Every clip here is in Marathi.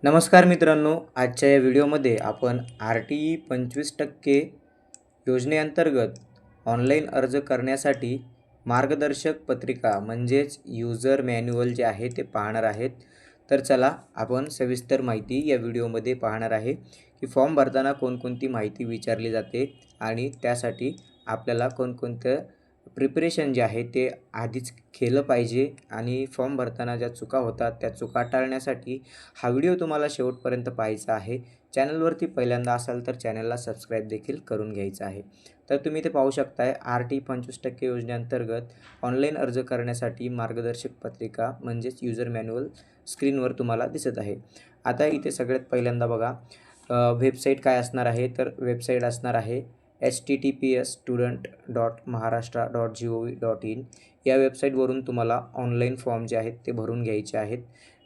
नमस्कार मित्रांनो, आजच्या या व्हिडिओमध्ये आपण RTE 25% योजनेअंतर्गत ऑनलाईन अर्ज करण्यासाठी मार्गदर्शक पत्रिका म्हणजेच यूजर मॅन्युअल जे आहे ते पाहणार आहेत. तर चला आपण सविस्तर माहिती या व्हिडिओमध्ये पाहणार आहे की फॉर्म भरताना कोणकोणती माहिती विचारली जाते आणि त्यासाठी आपल्याला कोणकोणतं प्रिपरेशन जे आहे ते आधीच केलं पाहिजे आणि फॉर्म भरताना ज्या चुका होतात त्या चुका टाळण्यासाठी हा व्हिडिओ तुम्हाला शेवटपर्यंत पाहायचा आहे. चॅनलवरती पहिल्यांदा असाल तर चॅनलला सबस्क्राईब देखील करून घ्यायचं आहे. तर तुम्ही इथे पाहू शकताय RTE 25% योजनेअंतर्गत ऑनलाईन अर्ज करण्यासाठी मार्गदर्शक पत्रिका म्हणजेच यूजर मॅन्युअल स्क्रीनवर तुम्हाला दिसत आहे. आता इथे सगळ्यात पहिल्यांदा बघा वेबसाईट काय असणार आहे, तर वेबसाईट असणार आहे https://student.maharashtra.gov.in. या वेबसाईटवरून तुम्हाला ऑनलाईन फॉर्म जे आहेत ते भरून घ्यायचे आहेत.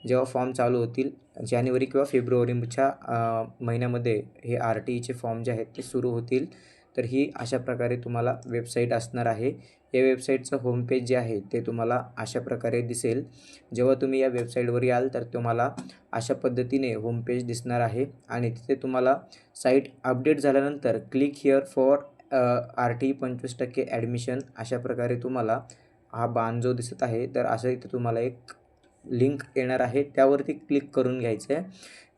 जेव्हा फॉर्म चालू होतील जानेवारी किंवा फेब्रुवारीच्या महिन्यामध्ये हे RTEचे फॉर्म जे आहेत ते सुरू होतील. तर ही अशा प्रकारे तुम्हाला वेबसाईट असणार आहे. या वेबसाईटचं होमपेज जे आहे ते तुम्हाला अशा प्रकारे दिसेल. जेव्हा तुम्ही या वेबसाईटवर याल तर तुम्हाला अशा पद्धतीने होमपेज दिसणार आहे आणि तिथे तुम्हाला साईट अपडेट झाल्यानंतर click here for RTE 25% admission अशा प्रकारे तुम्हाला हा बाण जो दिसत आहे तर असं इथे तुम्हाला एक लिंक येणार आहे, त्यावरती क्लिक करून घ्यायचं आहे.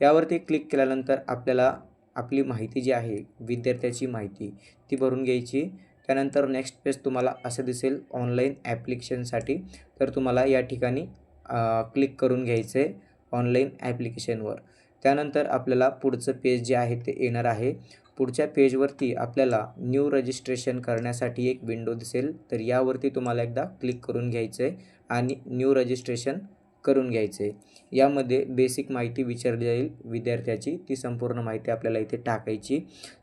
यावरती क्लिक केल्यानंतर आपल्याला आपली माहिती जी आहे विद्यार्थ्याची माहिती ती भरून घ्यायची. त्यानंतर नेक्स्ट पेज तुम्हाला असं दिसेल ऑनलाईन ॲप्लिकेशनसाठी. तर तुम्हाला या ठिकाणी क्लिक करून घ्यायचं आहे ऑनलाईन ॲप्लिकेशनवर. त्यानंतर आपल्याला पुढचं पेज जे आहे ते येणार आहे. पुढच्या पेजवरती आपल्याला न्यू रजिस्ट्रेशन करण्यासाठी एक विंडो दिसेल. तर यावरती तुम्हाला एकदा क्लिक करून घ्यायचं आहे आणि न्यू रजिस्ट्रेशन करून घ्यायचे. यामध्ये बेसिक माहिती विचारली जाईल विद्यार्थ्याची, ती संपूर्ण माहिती आपल्याला इथे टाकायची.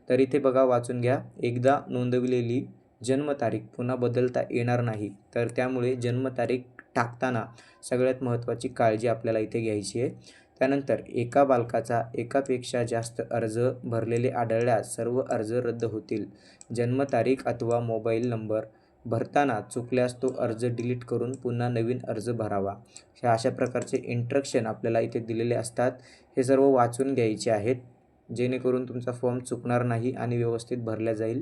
तर इथे बघा वाचून घ्या. एकदा नोंदविलेली जन्मतारीख पुन्हा बदलता येणार नाही. तर त्यामुळे जन्मतारीख टाकताना सगळ्यात महत्त्वाची काळजी आपल्याला इथे घ्यायची आहे. त्यानंतर एका बालकाचा एकापेक्षा जास्त अर्ज भरलेले आढळल्यास सर्व अर्ज रद्द होतील. जन्मतारीख अथवा मोबाईल नंबर भरताना चुकल्यास तो अर्ज डिलीट करून पुन्हा नवीन अर्ज भरावा. हे अशा प्रकारचे इंस्ट्रक्शन आपल्याला इथे दिलेले असतात. हे सर्व वाचून घ्यायचे आहेत जेणेकरून तुमचा फॉर्म चुकणार नाही आणि व्यवस्थित भरला जाईल.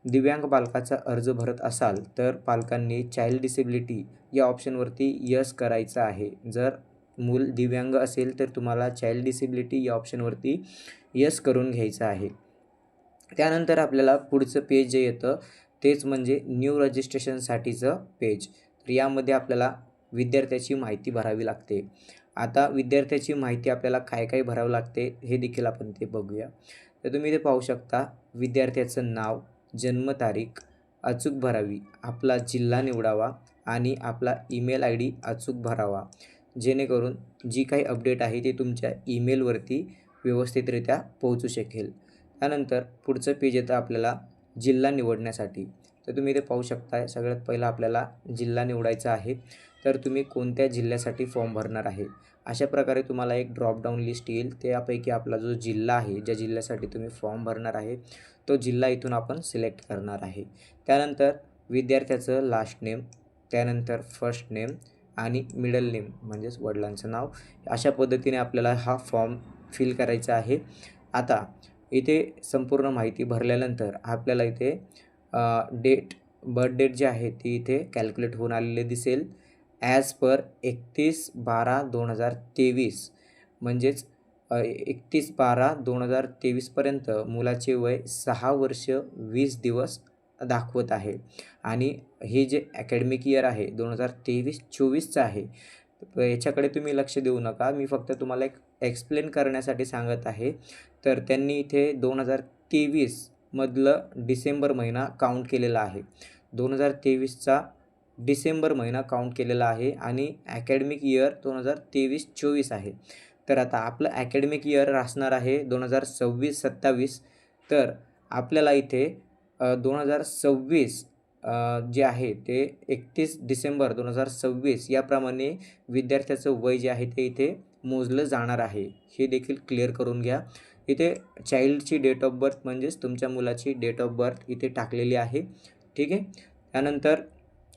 दिव्यांग बालकाचा अर्ज भरत असाल तर पालकांनी चाइल्ड डिसेबिलिटी या ऑप्शनवरती यस करायचं आहे. जर मूल दिव्यांग असेल तर तुम्हाला चाइल्ड डिसेबिलिटी या ऑप्शनवरती यस करून घ्यायचं आहे. त्यानंतर आपल्याला पुढचं पेज जे येतं तेच म्हणजे न्यू रजिस्ट्रेशनसाठीचं पेज. तर यामध्ये आपल्याला विद्यार्थ्याची माहिती भरावी लागते. आता विद्यार्थ्याची माहिती आपल्याला काय काय भरावं लागते हे देखील आपण ते बघूया. तर तुम्ही इथे पाहू शकता विद्यार्थ्याचं नाव, जन्मतारीख अचूक भरावी, आपला जिल्हा निवडावा आणि आपला ईमेल ID अचूक भरावा. जेणेकरून जी काही अपडेट आहे ती तुमच्या ईमेलवरती व्यवस्थितरित्या पोहोचू शकेल. त्यानंतर पुढचं पेज येतं आपल्याला जिल्हा निवडण्यासाठी. तर तुम्ही इथे पाहू शकता सगळ्यात पहिला आपल्याला जिल्हा निवडायचा आहे. तर तुम्ही कोणत्या जिल्ह्यासाठी फॉर्म भरणार आहे अशा प्रकारे तुम्हाला एक ड्रॉपडाऊन लिस्ट येईल. त्यापैकी आपला जो जिल्हा आहे, ज्या जिल्ह्यासाठी तुम्ही फॉर्म भरणार आहे तो जिल्हा इथून आपण सिलेक्ट करणार आहे. त्यानंतर विद्यार्थ्याचं लास्ट नेम, त्यानंतर फर्स्ट नेम आणि मिडल नेम म्हणजेच वडिलांचं नाव. अशा पद्धतीने आपल्याला हा फॉर्म फिल करायचा आहे. आता इथे संपूर्ण माहिती भरल्यानंतर आपल्याला इथे बर्थ डेट जी आहे ती इथे कॅल्क्युलेट होऊन आलेले दिसेल. ॲज पर 31/12/2023 म्हणजेच 31/12/2023 पर्यंत मुलाचे वय 6 वर्ष 20 दिवस दाखवत आहे आणि हे जे अकॅडमिक इयर आहे 2023-24चं आहे. याच्याकडे तुम्ही लक्ष देऊ नका, मी फक्त तुम्हाला एक एक्सप्लेन करण्यासाठी सांगत आहे. तर त्यांनी इथे 2023 मधलं डिसेंबर महिना काउंट केलेला आहे. 2023चा डिसेंबर महिना काउंट केलेला आहे आणि अकॅडमिक इयर 2023-24 आहे. तर आता आपलं अकॅडमिक इयर असणार आहे 2026-27. तर आपल्याला इथे 2026 जे आहे ते 31 डिसेंबर 2026 याप्रमाणे विद्यार्थ्याचं वय जे आहे ते इथे मोजलं जाणार आहे. हे देखील क्लिअर करून घ्या. इथे चाइल्डची डेट ऑफ बर्थ म्हणजेच तुमच्या मुलाची डेट ऑफ बर्थ इथे टाकलेली आहे. ठीक आहे. त्यानंतर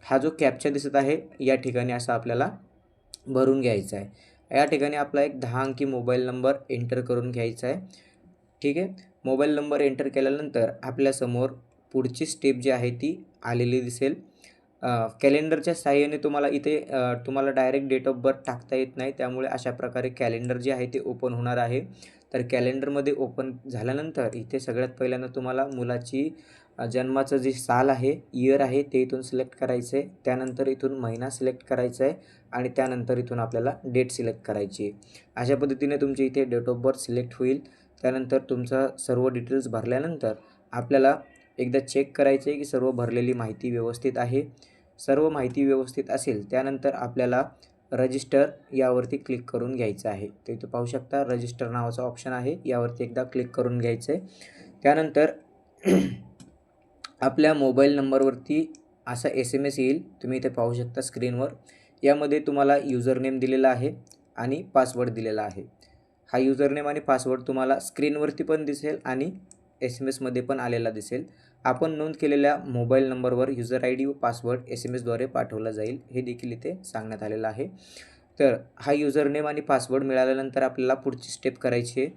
हा जो कॅप्चा दिसत आहे या ठिकाणी असा आपल्याला भरून घ्यायचा आहे. या ठिकाणी आपला एक 10 अंकी मोबाईल नंबर एंटर करून घ्यायचा आहे. ठीक आहे. मोबाईल नंबर एंटर केल्यानंतर आपल्यासमोर पुढची स्टेप जी आहे ती आलेली दिसेल. कॅलेंडरच्या साहाय्याने तुम्हाला इथे तुम्हाला डायरेक्ट डेट ऑफ बर्थ टाकता येत नाही, त्यामुळे अशा प्रकारे कॅलेंडर जे आहे ते ओपन होणार आहे. तर कॅलेंडरमध्ये ओपन झाल्यानंतर इथे सगळ्यात पहिल्यांदा तुम्हाला मुलाची जन्माचं जे साल आहे, इयर आहे ते इथून सिलेक्ट करायचं आहे. त्यानंतर इथून महिना सिलेक्ट करायचा आहे आणि त्यानंतर इथून आपल्याला डेट सिलेक्ट करायची आहे. अशा पद्धतीने तुमची इथे डेट ऑफ बर्थ सिलेक्ट होईल. त्यानंतर तुमचा सर्व डिटेल्स भरल्यानंतर आपल्याला एकदा चेक करायचं आहे की सर्व भरलेली माहिती व्यवस्थित आहे. सर्व माहिती व्यवस्थित असेल त्यानंतर आपल्याला रजिस्टर यावरती क्लिक करून घ्यायचं आहे. तर इथे पाहू शकता रजिस्टर नावाचा ऑप्शन आहे, यावरती एकदा क्लिक करून घ्यायचं आहे. त्यानंतर आपल्या मोबाईल नंबरवरती असा SMS येईल, तुम्ही इथे पाहू शकता स्क्रीनवर. यामध्ये तुम्हाला युजरनेम दिलेला आहे आणि पासवर्ड दिलेला आहे. हा युजरनेम आणि पासवर्ड तुम्हाला स्क्रीनवरती पण दिसेल आणि SMS पण आलेला दिसेल. आपण नोंद केलेल्या मोबाईल नंबरवर युजर ID व पासवर्ड SMSद्वारे पाठवला जाईल, हे देखील इथे सांगण्यात आलेलं आहे. तर हा युजरनेम आणि पासवर्ड मिळाल्यानंतर आपल्याला पुढची स्टेप करायची आहे.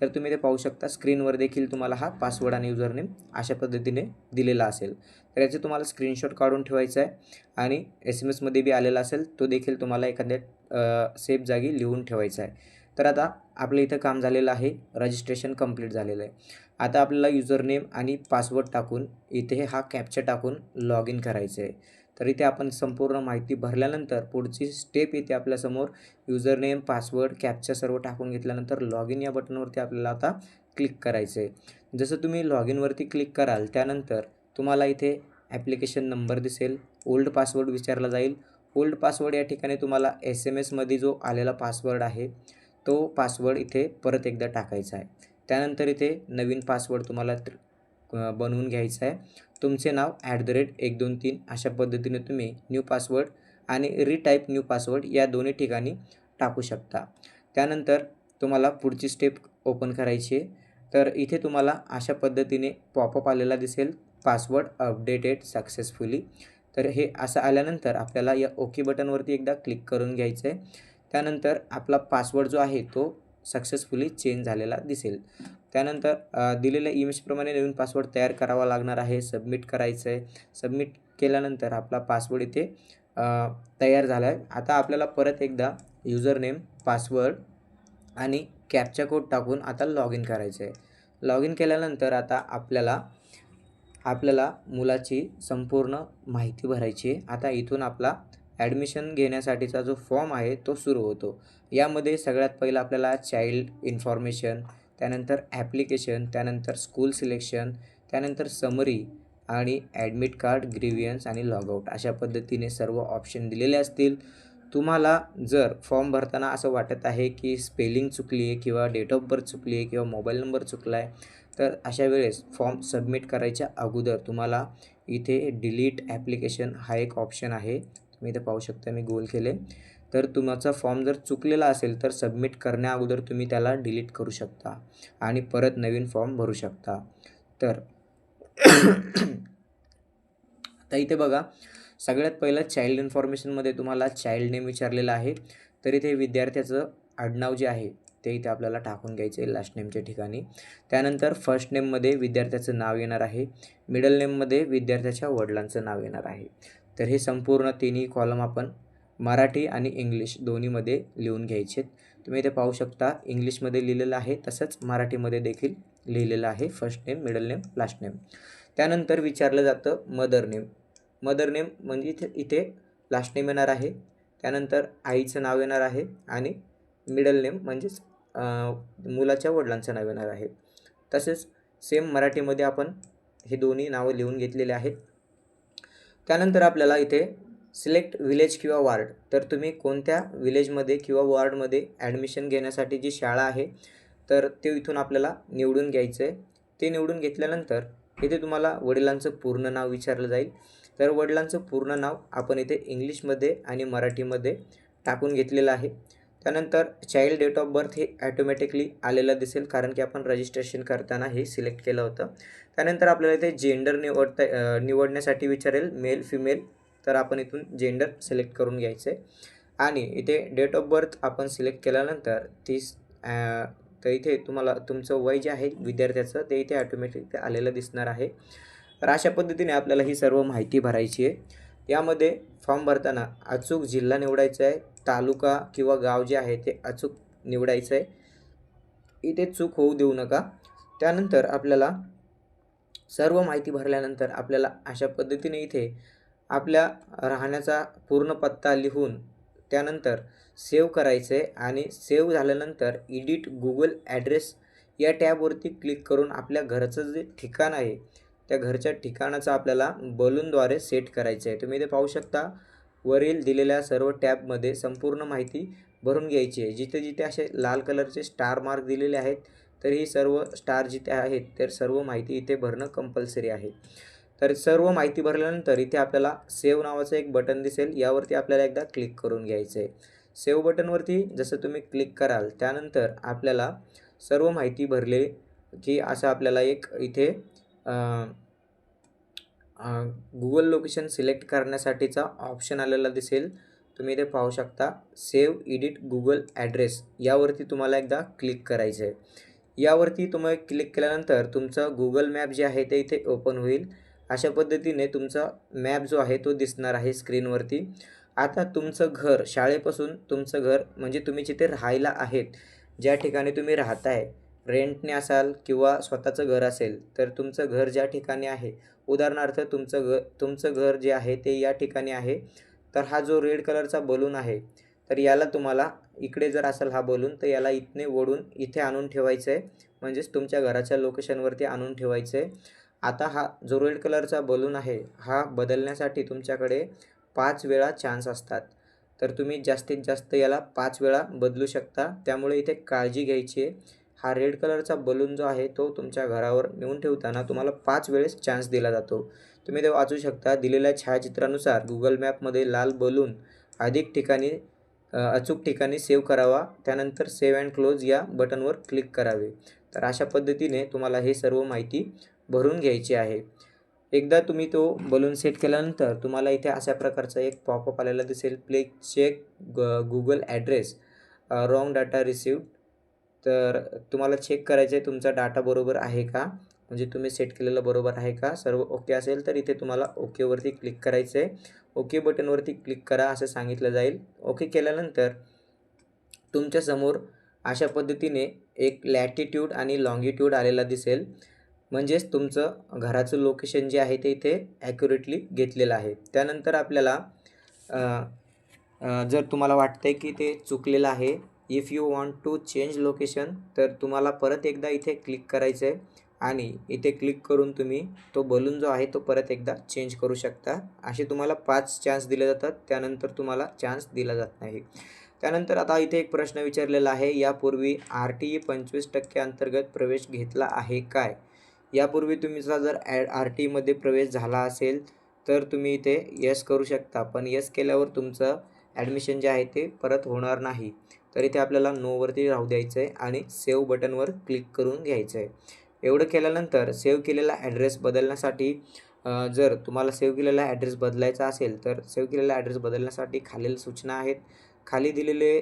तर तुम्ही ते पाहू शकता स्क्रीनवर देखील तुम्हाला हा पासवर्ड आणि युजरनेम अशा पद्धतीने दिलेला असेल. तर याचे तुम्हाला स्क्रीनशॉट काढून ठेवायचा आहे आणि SMS बी आलेला असेल तो देखील तुम्हाला एखाद्या सेफ जागी लिहून ठेवायचा आहे. तर आता आपलं इथं काम झालेलं आहे, रजिस्ट्रेशन कंप्लीट झालेलं आहे. आता आपल्याला युजरनेम आणि पासवर्ड टाकून इथे हा कॅप्चा टाकून लॉग इन करायचं आहे. तर इथे आपण संपूर्ण माहिती भरल्यानंतर पुढची स्टेप येते आपल्यासमोर. युजरनेम, पासवर्ड, कॅप्चा सर्व टाकून घेतल्यानंतर लॉग इन या बटनवरती आपल्याला आता क्लिक करायचं आहे. जसं तुम्ही लॉग इनवरती क्लिक कराल त्यानंतर तुम्हाला इथे ॲप्लिकेशन नंबर दिसेल, ओल्ड पासवर्ड विचारला जाईल. ओल्ड पासवर्ड या ठिकाणी तुम्हाला SMS जो आलेला पासवर्ड आहे तो पासवर्ड इथे परत एकदा टाकायचा आहे. त्यानंतर इथे नवीन पासवर्ड तुम्हाला बनवून घ्यायचा आहे. तुमचे नाव @123 अशा पद्धतीने तुम्ही न्यू पासवर्ड आणि रिटाईप न्यू पासवर्ड या दोन्ही ठिकाणी टाकू शकता. त्यानंतर तुम्हाला पुढची स्टेप ओपन करायची आहे. तर इथे तुम्हाला अशा पद्धतीने पॉपअप आलेला दिसेल, पासवर्ड अपडेटेड सक्सेसफुली. तर हे असं आल्यानंतर आपल्याला या ओके बटनवरती एकदा क्लिक करून घ्यायचं आहे. त्यानंतर आपला पासवर्ड जो आहे तो सक्सेसफुली चेंज झालेला दिसेल. त्यानंतर दिलेल्या इमेजप्रमाणे नवीन पासवर्ड तयार करावा लागणार आहे, सबमिट करायचं आहे. सबमिट केल्यानंतर आपला पासवर्ड इथे तयार झाला आहे. आता आपल्याला परत एकदा युजरनेम, पासवर्ड आणि कॅप्चा कोड टाकून आता लॉग इन करायचं आहे. लॉग इन केल्यानंतर आता आपल्याला मुलाची संपूर्ण माहिती भरायची आहे. आता इथून आपला ॲडमिशन घेण्यासाठीचा जो फॉर्म आहे तो सुरू होतो. यामध्ये सगळ्यात पहिलं आपल्याला चाइल्ड इन्फॉर्मेशन, त्यानंतर ॲप्लिकेशन, त्यानंतर स्कूल सिलेक्शन, त्यानंतर समरी आणि ॲडमिट कार्ड, ग्रीव्हियन्स आणि लॉगआउट अशा पद्धतीने सर्व ऑप्शन दिलेले असतील. तुम्हाला जर फॉर्म भरताना असं वाटत आहे की स्पेलिंग चुकली आहे किंवा डेट ऑफ बर्थ चुकली आहे किंवा मोबाईल नंबर चुकला आहे, तर अशा वेळेस फॉर्म सबमिट करायच्या अगोदर तुम्हाला इथे डिलीट ॲप्लिकेशन हा एक ऑप्शन आहे. तुम्ही इथे पाहू शकता मी गोल केले. तर तुमचा फॉर्म जर चुकलेला असेल तर सबमिट करण्या अगोदर तुम्ही त्याला डिलीट करू शकता आणि परत नवीन फॉर्म भरू शकता. तर आता इथे बघा सगळ्यात पहिलं चाइल्ड इन्फॉर्मेशनमध्ये तुम्हाला चाइल्ड नेम विचारलेलं आहे. तर इथे विद्यार्थ्याचं आडनाव जे आहे ते इथे आपल्याला टाकून घ्यायचं आहे लास्ट नेमच्या ठिकाणी. त्यानंतर फर्स्ट नेममध्ये विद्यार्थ्याचं नाव येणार आहे, मिडल नेममध्ये विद्यार्थ्याच्या वडिलांचं नाव येणार आहे. तर हे संपूर्ण तिन्ही कॉलम आपण मराठी आणि इंग्लिश दोन्हीमध्ये लिहून घ्यायचे. तुम्ही इथे पाहू शकता इंग्लिशमध्ये लिहिलेलं आहे तसंच मराठीमध्ये देखील लिहिलेलं आहे, first name, middle name, last name. त्यानंतर विचारलं जातं मदर नेम. मदर नेम म्हणजे इथे लास्ट नेम येणार आहे, त्यानंतर आईचं नाव येणार आहे आणि मिडल नेम म्हणजेच मुलाच्या वडिलांचं नाव येणार आहे. तसेच सेम मराठीमध्ये आपण हे दोन्ही नावं लिहून घेतलेले आहेत. त्यानंतर आपल्याला इथे सिलेक्ट विलेज किंवा वार्ड, तर तुम्ही कोणत्या विलेजमध्ये किंवा वॉर्डमध्ये ॲडमिशन घेण्यासाठी जी शाळा आहे तर ते इथून आपल्याला निवडून घ्यायचं आहे. ते निवडून घेतल्यानंतर इथे तुम्हाला वडिलांचं पूर्ण नाव विचारलं जाईल. तर वडिलांचं पूर्ण नाव आपण इथे इंग्लिशमध्ये आणि मराठीमध्ये टाकून घेतलेलं आहे. त्यानंतर चाइल्ड डेट ऑफ बर्थ हे ॲटोमॅटिकली आलेलं दिसेल कारण की आपण रजिस्ट्रेशन करताना हे सिलेक्ट केलं होतं. त्यानंतर आपल्याला इथे जेंडर निवडण्यासाठी विचारेल मेल, फिमेल, तर आपण इथून जेंडर सिलेक्ट करून घ्यायचं आहे. आणि इथे डेट ऑफ बर्थ आपण सिलेक्ट केल्यानंतर तर इथे तुम्हाला तुमचं वय जे आहे विद्यार्थ्याचं ते इथे ऑटोमॅटिक आलेलं दिसणार आहे. तर अशा पद्धतीने आपल्याला ही सर्व माहिती भरायची आहे. यामध्ये फॉर्म भरताना अचूक जिल्हा निवडायचा आहे, तालुका किंवा गाव जे आहे ते अचूक निवडायचं आहे. इथे चूक होऊ देऊ नका. त्यानंतर आपल्याला सर्व माहिती भरल्यानंतर आपल्याला अशा पद्धतीने इथे आपल्या राहण्याचा पूर्ण पत्ता लिहून त्यानंतर सेव्ह करायचं आहे आणि सेव्ह झाल्यानंतर एडिट गुगल ॲड्रेस या टॅबवरती क्लिक करून आपल्या घरचं जे ठिकाण आहे त्या घरच्या ठिकाणाचं आपल्याला बलूनद्वारे सेट करायचं आहे. तुम्ही इथे पाहू शकता वरील दिलेल्या सर्व टॅबमध्ये संपूर्ण माहिती भरून घ्यायची आहे. जिथे जिथे असे लाल कलरचे स्टार मार्क दिलेले आहेत तर ही सर्व स्टार जिथे आहेत तर सर्व माहिती इथे भरणं कंपल्सरी आहे. तर सर्व माहिती भरल्यानंतर इथे आपल्याला सेव्ह नावाचं एक बटन दिसेल, यावरती आपल्याला एकदा क्लिक करून घ्यायचं आहे. सेव्ह बटनवरती जसं तुम्ही क्लिक कराल त्यानंतर आपल्याला सर्व माहिती भरली की असं आपल्याला एक इथे गुगल लोकेशन सिलेक्ट करण्यासाठीचा ऑप्शन आलेला दिसेल. तुम्ही इथे पाहू शकता सेव्ह एडिट गुगल ॲड्रेस यावरती तुम्हाला एकदा क्लिक करायचं आहे. यावरती तुम्ही क्लिक केल्यानंतर तुमचं गुगल मॅप जे आहे ते इथे ओपन होईल. अशा पद्धतीने तुमचा मॅप जो आहे तो दिसणार आहे स्क्रीनवरती. आता तुमचं घर शाळेपासून तुमचं घर म्हणजे तुम्ही जिथे राहायला आहेत, ज्या ठिकाणी तुम्ही राहताय, रेंटने असाल किंवा स्वतःचं घर असेल तर तुमचं घर ज्या ठिकाणी आहे, उदाहरणार्थ तुमचं घर जे आहे ते या ठिकाणी आहे. तर हा जो रेड कलरचा बलून आहे तर याला तुम्हाला इकडे जर असेल हा बलून तर याला इथने ओढून इथे आणून ठेवायचं आहे, म्हणजेच तुमच्या घराच्या लोकेशनवरती आणून ठेवायचं आहे. आता हा जो रेड कलरचा बलून आहे हा बदलण्यासाठी तुमच्याकडे 5 वेळा चान्स असतात. तर तुम्ही जास्तीत जास्त याला 5 वेळा बदलू शकता. त्यामुळे इथे काळजी घ्यायची आहे. हा रेड कलरचा बलून जो आहे तो तुमच्या घरावर नेऊन ठेवताना तुम्हाला 5 वेळेस चान्स दिला जातो. तुम्ही ते वाचू शकता. दिलेल्या छायाचित्रानुसार गुगल मॅपमध्ये लाल बलून अधिक ठिकाणी अचूक ठिकाणी सेव्ह करावा. त्यानंतर सेव्ह अँड क्लोज या बटनवर क्लिक करावे. तर अशा पद्धतीने तुम्हाला हे सर्व माहिती भरून घ्यायची आहे. एकदा तुम्ही तो बलून सेट केल्यानंतर तुम्हाला इथे अशा प्रकारचा एक पॉपअप आलेला दिसेल, please check Google address wrong data received. तर तुम्हाला चेक करायचं आहे तुमचा डाटा बरोबर आहे का, म्हणजे तुम्ही सेट केलेलं बरोबर आहे का. सर्व ओके असेल तर इथे तुम्हाला ओकेवरती क्लिक करायचं आहे. ओके बटनवरती क्लिक करा असं सांगितलं जाईल. ओके केल्यानंतर तुमच्यासमोर अशा पद्धतीने एक लॅटिट्यूड आणि लॉंगिट्यूड आलेला दिसेल, म्हणजेच तुमचं घराचं लोकेशन जे आहे ते इथे ॲक्युरेटली घेतलेलं आहे. त्यानंतर आपल्याला जर तुम्हाला वाटतंय की ते चुकलेलं आहे, if you want to change location, तर तुम्हाला परत एकदा इथे क्लिक करायचं आहे आणि इथे क्लिक करून तुम्ही तो बलून जो आहे तो परत एकदा चेंज करू शकता. असे तुम्हाला 5 चान्स दिले जातात, त्यानंतर तुम्हाला चान्स दिला जात नाही. त्यानंतर आता इथे एक प्रश्न विचारलेला आहे, यापूर्वी RTE 25% अंतर्गत प्रवेश घेतला आहे काय. यापूर्वी तुमचा जर RTEमध्ये प्रवेश झाला असेल तर तुम्ही इथे यस करू शकता, पण यस केल्यावर तुमचं ॲडमिशन जे आहे ते परत होणार नाही. तर इथे आपल्याला नोवरती राहू द्यायचं आहे आणि सेव्ह बटनवर क्लिक करून घ्यायचं आहे. एवढं केल्यानंतर सेव्ह केलेला ॲड्रेस बदलण्यासाठी जर तुम्हाला सेव्ह केलेला ॲड्रेस बदलायचा असेल तर सेव्ह केलेला ॲड्रेस बदलण्यासाठी खालील सूचना आहेत. खाली दिलेले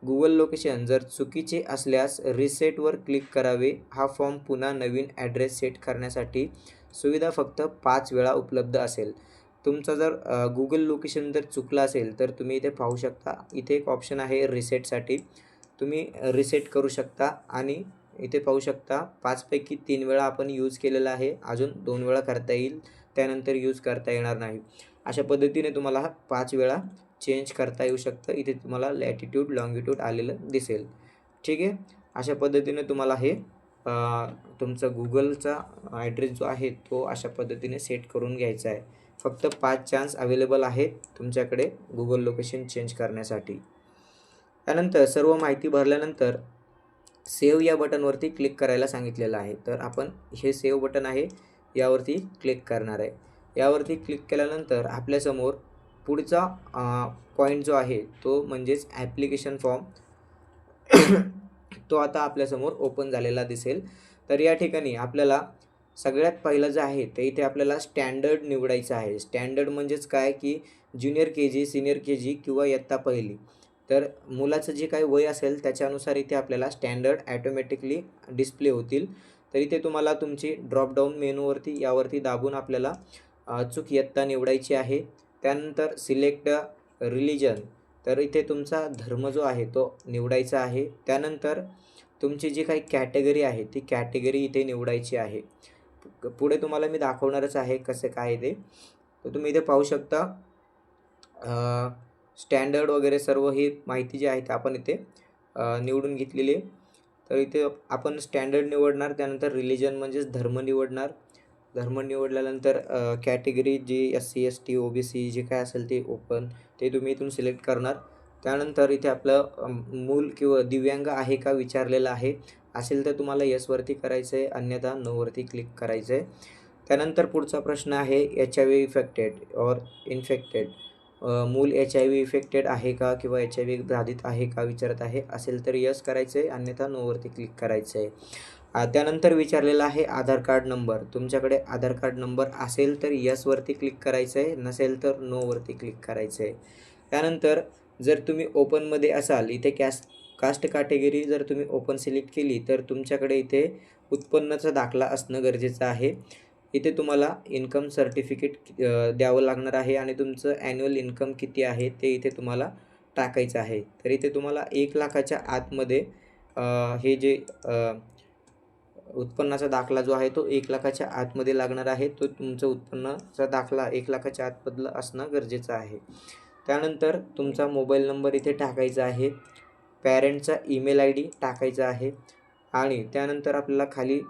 गुगल लोकेशन जर चुकीचे असल्यास रिसेटवर क्लिक करावे. हा फॉर्म पुन्हा नवीन ॲड्रेस सेट करण्यासाठी सुविधा फक्त 5 वेळा उपलब्ध असेल. तुमचा जर गुगल लोकेशन जर चुकलं असेल तर तुम्ही इथे पाहू शकता, इथे एक ऑप्शन आहे रिसेटसाठी. तुम्ही रिसेट करू शकता आणि इथे पाहू शकता 5 पैकी 3 वेळा आपण यूज केलेला आहे, अजून 2 वेळा करता येईल, त्यानंतर यूज करता येणार नाही. अशा पद्धतीने तुम्हाला 5 वेळा चेंज करता येऊ शकतं. इथे तुम्हाला लॅटिट्यूड लॉंगिट्यूड आलेलं दिसेल. ठीक आहे. अशा पद्धतीने तुम्हाला हे तुमचा गुगलचा ॲड्रेस जो आहे तो अशा पद्धतीने सेट करून घ्यायचा आहे. फक्त 5 चान्स अवेलेबल आहेत तुमच्याकडे गुगल लोकेशन चेंज करण्यासाठी. त्यानंतर सर्व माहिती भरल्यानंतर सेव्ह या बटनवरती क्लिक करायला सांगितलेलं आहे. तर आपण हे सेव्ह बटन आहे यावरती क्लिक करणार आहे. यावरती क्लिक केल्यानंतर आपल्यासमोर पुढचा पॉईंट जो आहे तो म्हणजेच ॲप्लिकेशन फॉर्म तो आता आपल्यासमोर ओपन झालेला दिसेल. तर या ठिकाणी आपल्याला सगळ्यात पहिलं जे आहे ते इथे आपल्याला स्टँडर्ड निवडायचं आहे. स्टँडर्ड म्हणजेच काय की ज्युनियर KG, सीनियर KG किंवा इयत्ता पहिली. तर मुलाचं जे काही वय असेल त्याच्यानुसार इथे आपल्याला स्टँडर्ड ॲटोमॅटिकली डिस्प्ले होतील. तर इथे तुम्हाला तुमची ड्रॉपडाऊन मेनूवरती यावरती दाबून आपल्याला अचूक इयत्ता निवडायची आहे. त्यानंतर सिलेक्ट रिलिजन, तर इथे तुमचा धर्म जो आहे तो निवडायचा आहे. त्यानंतर तुमची जी काही कॅटेगरी आहे ती कॅटेगरी इथे निवडायची आहे. पुढे तुम्हाला मी दाखवणारच आहे कसं काय ते. तर तुम्ही इथे पाहू शकता स्टँडर्ड वगैरे सर्व ही माहिती जी आहे ते आपण इथे निवडून घेतलेली आहे. तर इथे आपण स्टँडर्ड निवडणार, त्यानंतर रिलिजन म्हणजेच धर्म निवडणार. धर्म निवडल्यानंतर कॅटेगरी जी SC, ST, OBC जे काय असेल ते ओपन ते तुम्ही इथून सिलेक्ट करणार. त्यानंतर इथे आपलं मूल किंवा दिव्यांग आहे का विचारलेलं आहे. असेल तर तुम्हाला येसवरती करायचं आहे, अन्यथा नोवरती क्लिक करायचं आहे. त्यानंतर पुढचा प्रश्न आहे HIV इन्फेक्टेड ऑर इन्फेक्टेड. मूल HIV इन्फेक्टेड आहे का किंवा HIV बाधित आहे का विचारत आहे. असेल तर यस करायचं आहे, अन्यथा नोवरती क्लिक करायचं आहे. त्यानंतर विचारलेला आहे आधार कार्ड नंबर. तुमच्याकडे आधार कार्ड नंबर असेल तर यसवरती क्लिक करायचं आहे, नसेल तर नोवरती क्लिक करायचं आहे. त्यानंतर जर तुम्ही ओपनमध्ये असाल, इथे कास्ट कॅटेगरी जर तुम्ही ओपन सिलेक्ट केली तर तुमच्याकडे इथे उत्पन्नाचा दाखला असणं गरजेचं आहे. इथे तुम्हाला इन्कम सर्टिफिकेट द्यावं लागणार आहे आणि तुमचं ॲन्युअल इन्कम किती आहे ते इथे तुम्हाला टाकायचं आहे. तर इथे तुम्हाला 1,00,000च्या आतमध्ये हे जे उत्पन्नाचा दाखला जो आहे तो 1,00,000च्या आतमध्ये लागणार आहे. तो तुमचं उत्पन्नाचा दाखला 1,00,000च्या आतमधलं असणं गरजेचं आहे. त्यानंतर तुमचा मोबाईल नंबर इथे टाकायचा आहे. पॅरेंटचा ईमेल ID टाकायचा आहे आणि त्यानंतर आपल्याला खाली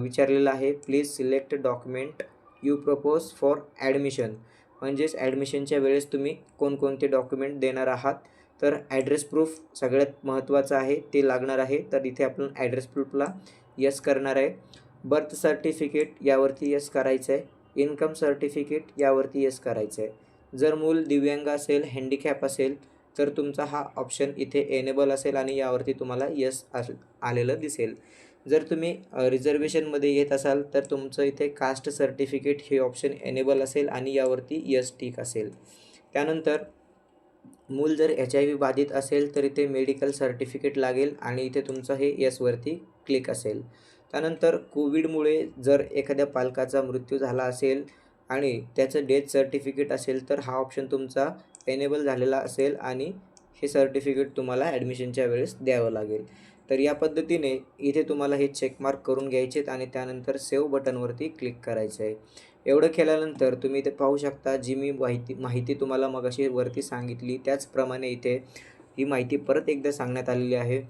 विचारलेलं आहे please select document you propose for admission. म्हणजेच ॲडमिशनच्या वेळेस तुम्ही कोणकोणते डॉक्युमेंट देणार आहात. तर ॲड्रेस प्रूफ सगळ्यात महत्त्वाचं आहे, ते लागणार आहे. तर इथे आपण ॲड्रेस प्रूफला यस करणार आहे. बर्थ सर्टिफिकेट यावरती यस करायचं आहे. इन्कम सर्टिफिकेट यावरती यस करायचं आहे. जर मूल दिव्यांग असेल, हँडिकॅप असेल तर तुमचा हा ऑप्शन इथे एनेबल असेल आणि यावरती तुम्हाला यस आलेलं दिसेल. जर तुम्ही रिझर्वेशनमध्ये येत असाल तर तुमचं इथे कास्ट सर्टिफिकेट हे ऑप्शन एनेबल असेल आणि यावरती यस टिक असेल. त्यानंतर मूल जर HIV बाधित असेल तर इथे मेडिकल सर्टिफिकेट लागेल आणि इथे तुमचं हे यसवरती क्लिक असेल. त्यानंतर कोविडमुळे जर एखाद्या पालकाचा मृत्यू झाला असेल आणि त्याचं डेथ सर्टिफिकेट असेल तर हा ऑप्शन तुमचा एनेबल झालेला असेल आणि हे सर्टिफिकेट तुम्हाला ॲडमिशनच्या वेळेस द्यावं लागेल. तर या पद्धतीने इथे तुम्हाला हे चेकमार्क करून घ्यायचे आहेत आणि त्यानंतर सेव्ह बटनवरती क्लिक करायचं आहे. एवढं केल्यानंतर तुम्ही इथे पाहू शकता जी मी माहिती तुम्हाला मगाशी वरती सांगितली त्याचप्रमाणे इथे ही माहिती परत एकदा सांगण्यात आलेली आहे.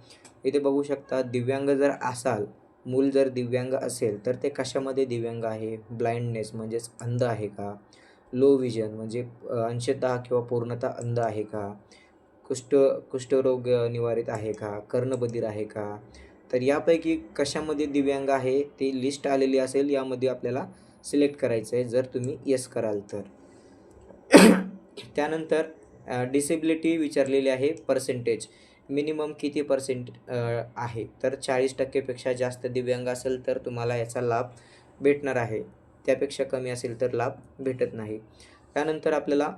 इथे बघू शकता दिव्यांग जर असाल, मूल जर दिव्यांग असेल तर ते कशामध्ये दिव्यांग आहे. ब्लाइंडनेस म्हणजेच अंध आहे का, लो विजन म्हणजे अंशतः किंवा पूर्णतः अंध आहे का, कुष्ठरोग निवारित आहे का, कर्णबधिर आहे का. तर यापैकी कशामध्ये दिव्यांग आहे ती लिस्ट आलेली असेल, यामध्ये आपल्याला सिलेक्ट करायचं आहे जर तुम्ही यस कराल तर. त्यानंतर डिसेबिलिटी विचारलेली आहे. पर्सेंटेज मिनिमम किती पर्सेंट आहे. तर 40%पेक्षा जास्त दिव्यांग असेल तर तुम्हाला याचा लाभ भेटणार आहे, त्यापेक्षा कमी असेल तर लाभ भेटत नाही. त्यानंतर आपल्याला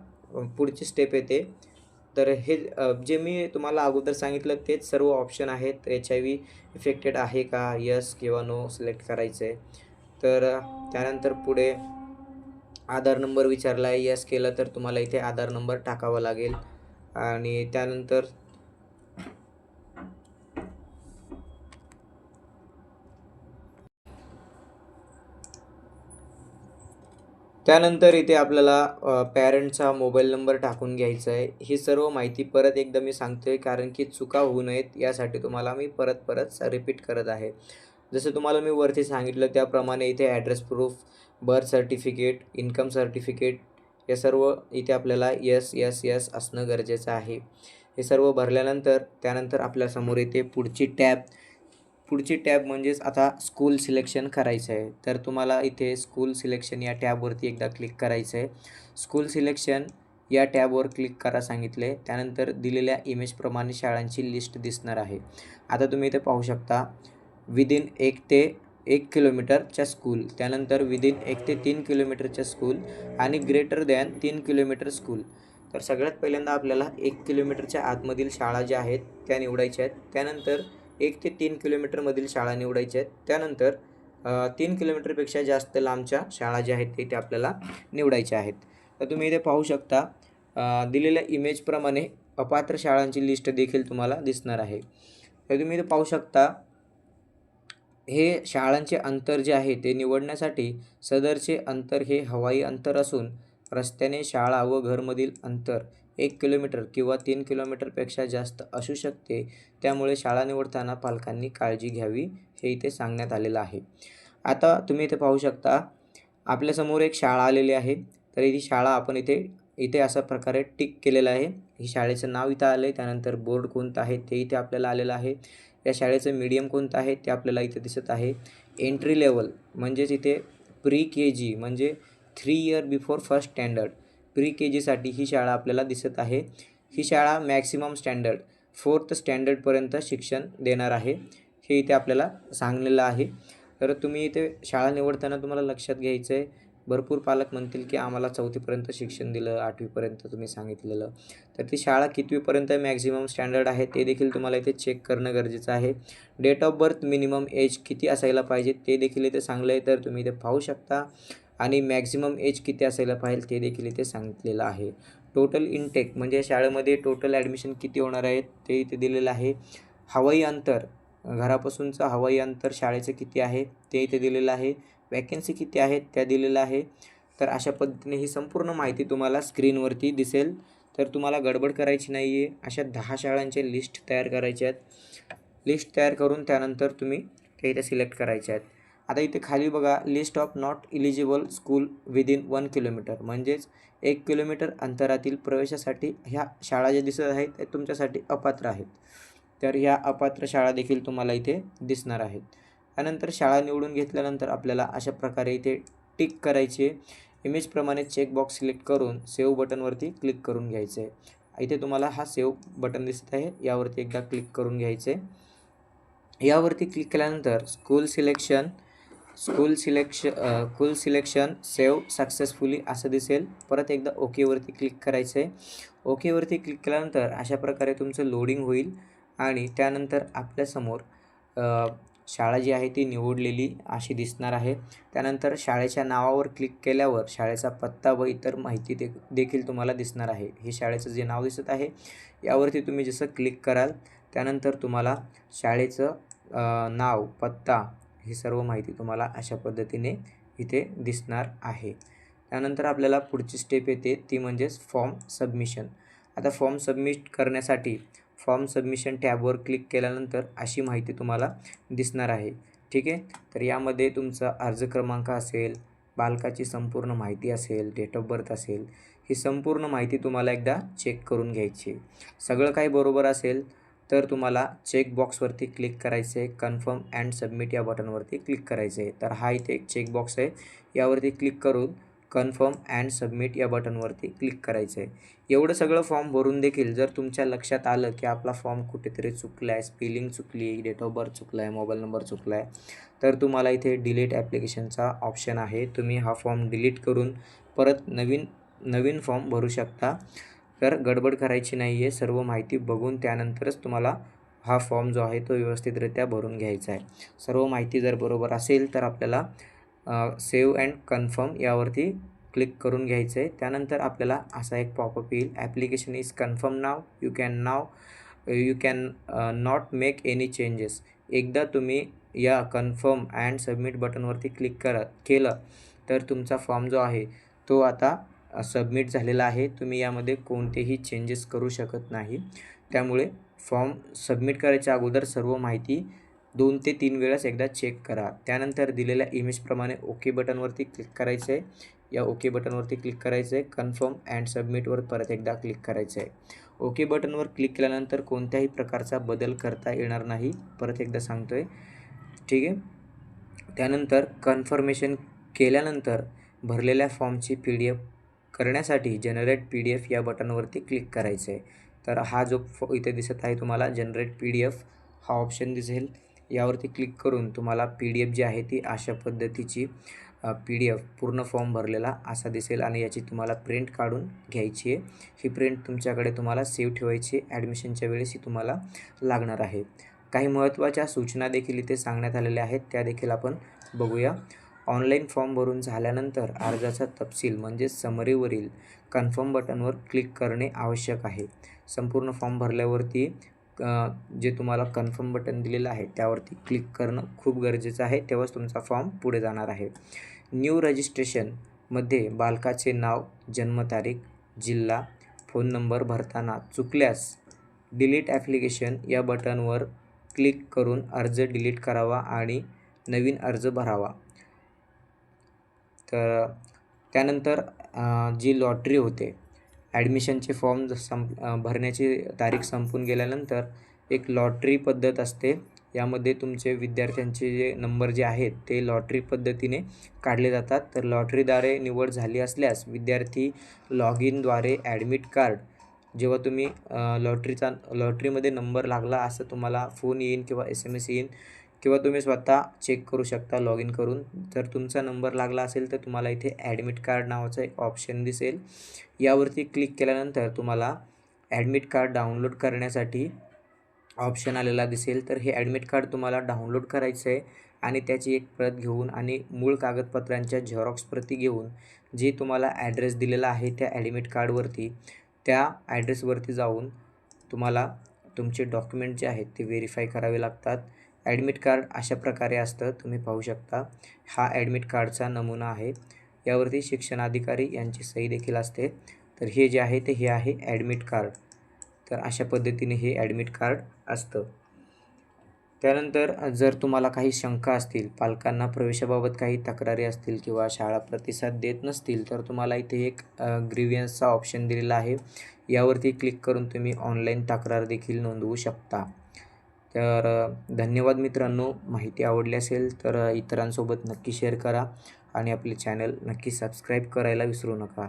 पुढची स्टेप येते. तर हे जे मी तुम्हाला अगोदर सांगितलं तेच सर्व ऑप्शन आहेत. HIV इफेक्टेड आहे का, यस किंवा नो सिलेक्ट करायचं आहे. तर त्यानंतर पुढे आधार नंबर विचारला आहे. यस केलं तर तुम्हाला इथे आधार नंबर टाकावा लागेल आणि त्यानंतर इथे आपल्याला पॅरेंटचा मोबाईल नंबर टाकून घ्यायचा आहे. ही सर्व माहिती परत एकदा मी सांगतो आहे कारण की चुका होऊ नयेत यासाठी तुम्हाला मी परत रिपीट करत आहे. जसं तुम्हाला मी वरती सांगितलं त्याप्रमाणे इथे address proof, birth certificate, income certificate हे सर्व इथे आपल्याला यस असणं गरजेचं आहे. हे सर्व भरल्यानंतर त्यानंतर आपल्यासमोर येते पुढची टॅब म्हणजेच आता स्कूल सिलेक्शन करायचं आहे. तर तुम्हाला इथे स्कूल सिलेक्शन या टॅबवरती एकदा क्लिक करायचं आहे. स्कूल सिलेक्शन या टॅबवर क्लिक करा सांगितले. त्यानंतर दिलेल्या इमेजप्रमाणे शाळांची लिस्ट दिसणार आहे. आता तुम्ही इथे पाहू शकता विदिन 1 ते 1 किलोमीटरच्या स्कूल, त्यानंतर विदिन 1 ते 3 किलोमीटरच्या स्कूल आणि ग्रेटर दॅन 3 किलोमीटर स्कूल. तर सगळ्यात पहिल्यांदा आपल्याला 1 किलोमीटरच्या आतमधील शाळा ज्या आहेत त्या निवडायच्या आहेत. त्यानंतर 1 ते 3 किलोमीटरमधील शाळा निवडायच्या आहेत. त्यानंतर 3 किलोमीटरपेक्षा जास्त लांबच्या शाळा ज्या आहेत ते आपल्याला निवडायच्या आहेत. तर तुम्ही इथे पाहू शकता दिलेल्या इमेजप्रमाणे अपात्र शाळांची लिस्ट देखील तुम्हाला दिसणार आहे. तर तुम्ही इथे पाहू शकता हे शाळांचे अंतर जे आहे ते निवडण्यासाठी सदरचे अंतर हे हवाई अंतर असून रस्त्याने शाळा व घरमधील अंतर 1 किलोमीटर किंवा 3 किलोमीटरपेक्षा जास्त असू शकते. त्यामुळे शाळा निवडताना पालकांनी काळजी घ्यावी हे इथे सांगण्यात आलेलं आहे. आता तुम्ही इथे पाहू शकता आपल्यासमोर एक शाळा आलेली आहे. तर ही शाळा आपण इथे इथे अशा प्रकारे टिक केलेलं आहे. ही शाळेचं नाव इथं आलं आहे. त्यानंतर बोर्ड कोणतं आहे ते इथे आपल्याला आलेलं आहे. या शाळेचं मीडियम कोणतं आहे ते आपल्याला इथे दिसत आहे. एंट्री लेवल म्हणजेच इथे प्री के जी म्हणजे 3 year before first standard pre K जीसाठी ही शाळा आपल्याला दिसत आहे. ही शाळा मॅक्सिमम स्टँडर्ड 4th स्टँडर्डपर्यंत शिक्षण देणार आहे हे इथे आपल्याला सांगलेलं आहे. तर तुम्ही इथे शाळा निवडताना तुम्हाला लक्षात घ्यायचं आहे भरपूर पालक म्हणतील की आम्हाला 4थीपर्यंत शिक्षण दिलं, 8वीपर्यंत तुम्ही सांगितलेलं. तर ती शाळा कितवीपर्यंत मॅक्सिमम स्टँडर्ड आहे ते देखील तुम्हाला इथे चेक करणं गरजेचं आहे. Date of birth minimum age किती असायला पाहिजे ते देखील इथे सांगलं आहे. तर तुम्ही इथे पाहू शकता आणि मॅक्सिमम एज किती असायला पाहिजे ते देखील इथे सांगितलेलं आहे. टोटल इनटेक म्हणजे शाळेमध्ये टोटल ॲडमिशन किती होणार आहेत ते इथे दिलेलं आहे. हवाई अंतर घरापासूनचं हवाई अंतर शाळेचं किती आहे ते इथे दिलेलं आहे. वॅकन्सी किती आहेत त्या दिलेल्या आहे. तर अशा पद्धतीने ही संपूर्ण माहिती तुम्हाला स्क्रीनवरती दिसेल. तर तुम्हाला गडबड करायची नाही आहे. अशा 10 शाळांचे लिस्ट तयार करायचे आहेत. लिस्ट तयार करून त्यानंतर तुम्ही ते इथे सिलेक्ट करायचे आहेत. आता इथे खाली बघा list of not eligible school within 1 kilometre म्हणजेच 1 किलोमीटर अंतरातील प्रवेशासाठी ह्या शाळा ज्या दिसत आहेत त्या तुमच्यासाठी अपात्र आहेत. तर ह्या अपात्र शाळा देखील तुम्हाला इथे दिसणार आहेत. त्यानंतर शाळा निवडून घेतल्यानंतर आपल्याला अशा प्रकारे इथे टिक करायचे. इमेजप्रमाणे चेकबॉक्स सिलेक्ट करून सेव्ह बटनवरती क्लिक करून घ्यायचं आहे. इथे तुम्हाला हा सेव्ह बटन दिसत आहे यावरती एकदा क्लिक करून घ्यायचं आहे. यावरती क्लिक केल्यानंतर स्कूल सिलेक्शन सेव्ह सक्सेसफुली असं दिसेल. परत एकदा ओकेवरती क्लिक करायचं आहे. ओकेवरती क्लिक केल्यानंतर अशा प्रकारे तुमचं लोडिंग होईल आणि त्यानंतर आपल्यासमोर शाळा जी आहे ती निवडलेली अशी दिसणार आहे. त्यानंतर शाळेच्या नावावर क्लिक केल्यावर शाळेचा पत्ता व इतर माहिती देखील तुम्हाला दिसणार आहे. हे शाळेचं जे नाव दिसत आहे यावरती तुम्ही जसं क्लिक कराल त्यानंतर तुम्हाला शाळेचं नाव, पत्ता ही सर्व माहिती तुम्हाला अशा पद्धतीने इथे दिसणार आहे. त्यानंतर आपल्याला पुढची स्टेप येते ती म्हणजेच फॉर्म सबमिशन. आता फॉर्म सबमिट करण्यासाठी फॉर्म सबमिशन टॅबवर क्लिक केल्यानंतर अशी माहिती तुम्हाला दिसणार आहे. ठीक आहे. तर यामध्ये तुमचा अर्ज क्रमांक असेल, बालकाची संपूर्ण माहिती असेल, डेट ऑफ बर्थ असेल, ही संपूर्ण माहिती तुम्हाला एकदा चेक करून घ्यायची आहे. सगळं काही बरोबर असेल तर तुम्हाला चेक बॉक्सवरती क्लिक करायचं आहे. कन्फर्म अँड सबमिट या बटनवरती क्लिक करायचं आहे. तर हा इथे एक चेक बॉक्स आहे. यावरती क्लिक करून कन्फर्म अँड सबमिट या बटनवरती क्लिक करायचं आहे. एवढं सगळं फॉर्म भरून देखील जर तुमच्या लक्षात आलं की आपला फॉर्म कुठेतरी चुकला आहे, स्पेलिंग चुकली, डेट ऑफ बर्थ चुकला आहे, मोबाईल नंबर चुकला आहे, तर तुम्हाला इथे डिलीट ॲप्लिकेशनचा ऑप्शन आहे. तुम्ही हा फॉर्म डिलीट करून परत नवीन फॉर्म भरू शकता. तर गडबड करायची नाही आहे. सर्व माहिती बघून त्यानंतरच तुम्हाला हा फॉर्म जो आहे तो व्यवस्थितरित्या भरून घ्यायचा आहे. सर्व माहिती जर बरोबर असेल तर आपल्याला सेव्ह अँड कन्फर्म यावरती क्लिक करून घ्यायचं आहे. त्यानंतर आपल्याला असा एक पॉपअप येईल. Application is confirm now. You can not make any changes. एकदा तुम्ही या कन्फर्म अँड सबमिट बटनवरती क्लिक केलं तर तुमचा फॉर्म जो आहे तो आता सबमिट झालेला आहे. तुम्ही यामध्ये कोणतेही चेंजेस करू शकत नाही. त्यामुळे फॉर्म सबमिट करायच्या अगोदर सर्व माहिती 2 ते 3 वेळेस एकदा चेक करा. त्यानंतर दिलेल्या इमेजप्रमाणे ओके बटनवरती क्लिक करायचं आहे. या ओके बटनवरती क्लिक करायचं आहे. कन्फर्म अँड सबमिटवर परत एकदा क्लिक करायचं आहे. ओके बटनवर क्लिक केल्यानंतर कोणत्याही प्रकारचा बदल करता येणार नाही. परत एकदा सांगतो आहे. ठीक आहे. त्यानंतर कन्फर्मेशन केल्यानंतर भरलेल्या फॉर्मची PDF करण्यासाठी जनरेट PDF या बटनवरती क्लिक करायचं आहे. तर हा जो इथे दिसत आहे तुम्हाला जनरेट PDF हा ऑप्शन दिसेल. यावरती क्लिक करून तुम्हाला PDF जी आहे ती अशा पद्धतीची PDF पूर्ण फॉर्म भरलेला असा दिसेल आणि याची तुम्हाला प्रिंट काढून घ्यायची आहे. ही प्रिंट तुमच्याकडे तुम्हाला सेव्ह ठेवायची ॲडमिशनच्या वेळेस ही तुम्हाला लागणार आहे. काही महत्त्वाच्या सूचना देखील इथे सांगण्यात आलेल्या आहेत, त्या देखील आपण बघूया. ऑनलाईन फॉर्म भरून झाल्यानंतर अर्जाचा तपशील म्हणजे समरीवरील कन्फर्म बटनवर क्लिक करणे आवश्यक आहे. संपूर्ण फॉर्म भरल्यावरती जे तुम्हाला कन्फर्म बटन दिलेलं आहे त्यावरती क्लिक करणं खूप गरजेचं आहे, तेव्हाच तुमचा फॉर्म पुढे जाणार आहे. न्यू रजिस्ट्रेशनमध्ये बालकाचे नाव, जन्मतारीख, जिल्हा, फोन नंबर भरताना चुकल्यास डिलीट ॲप्लिकेशन या बटनवर क्लिक करून अर्ज डिलीट करावा आणि नवीन अर्ज भरावा. तर त्यानंतर जी लॉटरी होते, ॲडमिशनचे फॉर्म भरण्याची तारीख संपून गेल्यानंतर एक लॉटरी पद्धत असते. यामध्ये तुमचे विद्यार्थ्यांचे जे नंबर जे आहेत ते लॉटरी पद्धतीने काढले जातात. तर लॉटरीद्वारे निवड झाली असल्यास विद्यार्थी लॉग इनद्वारे ॲडमिट कार्ड, जेव्हा तुम्ही लॉटरीमध्ये नंबर लागला असं तुम्हाला फोन येईन किंवा SMS येईन किंवा तुम्ही स्वतः चेक करू शकता लॉग इन करून. जर तुमचा नंबर लागला असेल तर तुम्हाला इथे ॲडमिट कार्ड नावाचा एक ऑप्शन दिसेल. यावरती क्लिक केल्यानंतर तुम्हाला ॲडमिट कार्ड डाउनलोड करण्यासाठी ऑप्शन आलेला दिसेल. तर हे ॲडमिट कार्ड तुम्हाला डाउनलोड करायचं आहे आणि त्याची एक प्रत घेऊन आणि मूळ कागदपत्रांच्या झेरॉक्स प्रती घेऊन जे तुम्हाला ॲड्रेस दिलेला आहे त्या ॲडमिट कार्डवरती, त्या ॲड्रेसवरती जाऊन तुम्हाला तुमचे डॉक्युमेंट जे आहेत ते व्हेरीफाय करावे लागतात. ॲडमिट कार्ड अशा प्रकारे असतं, तुम्ही पाहू शकता. हा ॲडमिट कार्डचा नमुना आहे. यावरती शिक्षणाधिकारी यांची सही देखील असते. तर हे जे आहे हे आहे ॲडमिट कार्ड. तर अशा पद्धतीने हे ॲडमिट कार्ड असतं. त्यानंतर जर तुम्हाला काही शंका असतील, पालकांना प्रवेशाबाबत काही तक्रारी असतील किंवा शाळा प्रतिसाद देत नसतील, तर तुम्हाला इथे एक ग्रीव्हन्सचा ऑप्शन दिलेला आहे. यावरती क्लिक करून तुम्ही ऑनलाईन तक्रार देखील नोंदवू शकता. तर धन्यवाद मित्रांनो. माहिती आवडली असेल तर इतरांसोबत नक्की शेअर करा आणि आपले चॅनल नक्की सबस्क्राईब करायला विसरू नका.